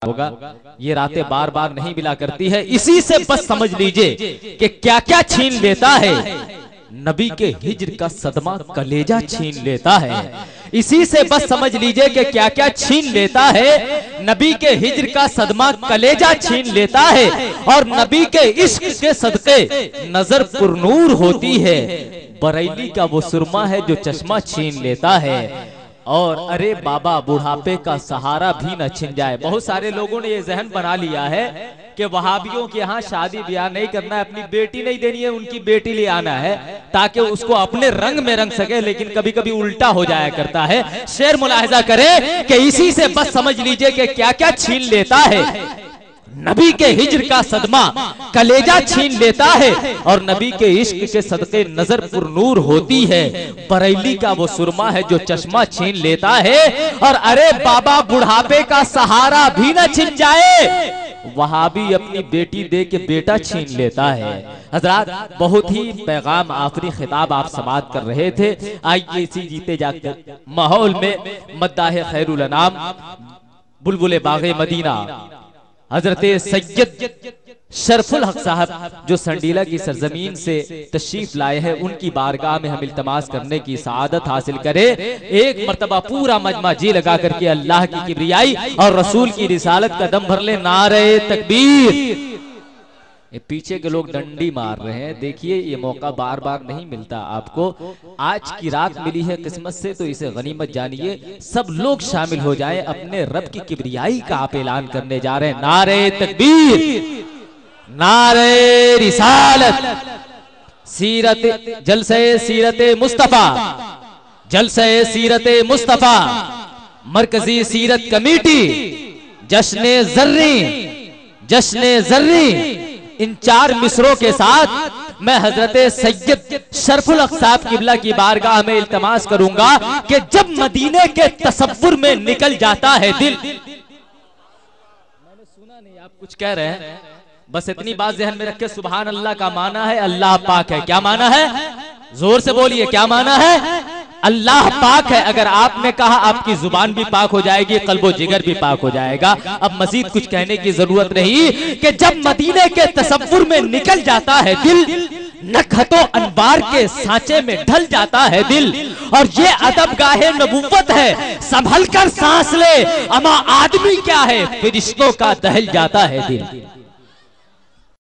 होगा। ये रातें बार बार नहीं मिला करती है, इसी से बस समझ लीजिए कि क्या क्या छीन लेता है। नबी के हिज्र का सदमा कलेजा छीन लेता है। इसी से बस समझ लीजिए कि क्या क्या छीन लेता है। नबी के हिज्र का सदमा कलेजा छीन लेता है और नबी के इश्क के सदके नजर पुरनूर होती है। बरेली का वो सुरमा है जो चश्मा छीन लेता है। और अरे बाबा बुढ़ापे का सहारा भी न छिन जाए। बहुत सारे लोगों ने ये जहन बना लिया है कि वहाबियों के यहाँ शादी ब्याह नहीं करना है, अपनी बेटी नहीं देनी है, उनकी बेटी ले आना है ताकि उसको अपने रंग में रंग सके। लेकिन कभी कभी उल्टा हो जाया करता है। शेर मुलाहिजा करें कि इसी से बस समझ लीजिए कि क्या क्या छीन लेता है। नबी के हिज्र का सदमा कलेजा छीन लेता है और नबी के इश्क के सदके नजर पुरनूर होती है। बरेली का वो सुरमा है जो चश्मा छीन लेता है। और अरे बाबा बुढ़ापे का सहारा भी न छिन जाए, वहाबी अपनी बेटी दे के बेटा छीन लेता है। हजरात बहुत ही पैगाम आखिरी खिताब आप समाअत कर रहे थे। आइए इसी जीते जागते माहौल में मद्दाह खैरुल अनाम बुलबुल बाग़े मदीना हजरत सैयद शरफुल हक साहब जो संडीला की सरजमीन से तशरीफ लाए हैं, उनकी बारगाह में हम इल्तमास करने की सआदत हासिल करें। एक मर्तबा पूरा मजमा जी लगा करके अल्लाह की किबरियाई और रसूल की रिसालत का दम भर ले। नारे तकबीर। ये पीछे के लोग डंडी मार रहे हैं। देखिए ये मौका बार बार नहीं मिलता आपको। आज की रात मिली है किस्मत से, तो इसे गनीमत जानिए। सब लोग शामिल हो जाएं, अपने रब की किबरियाई का आप ऐलान करने जा रहे हैं। नारे तकबीर, नारे रिसालत, सीरत जलसे सीरत मुस्तफा, जलसे सीरत मुस्तफा, मरकजी सीरत कमेटी, जश्ने जर्री, जश्ने जर्री। इन चार मिसरों के साथ मैं हजरत सैयद शरफुल हक साहब किबला की बारगाह में इल्तमास करूंगा कि जब मदीने के तसव्वुर में निकल जाता है दिल। मैंने सुना नहीं आप कुछ कह रहे हैं, बस इतनी बात ज़हन में रखे। सुभान अल्लाह का माना है अल्लाह पाक है। क्या माना है? जोर से बोलिए, क्या माना है? अल्लाह पाक है। अगर आपने कहा आपकी जुबान भी पाक हो जाएगी, कल्बो जिगर भी पाक हो जाएगा। अब मजीद कुछ कहने की जरूरत नहीं कि जब मदीने के तसव्वुर में निकल जाता है दिल, नखतो अनवार के सांचे में ढल जाता है दिल। और ये अदब गाहे नबुव्वत है, संभल कर सांस ले, अमा आदमी क्या है, फिरिश्तों का दहल जाता है दिल।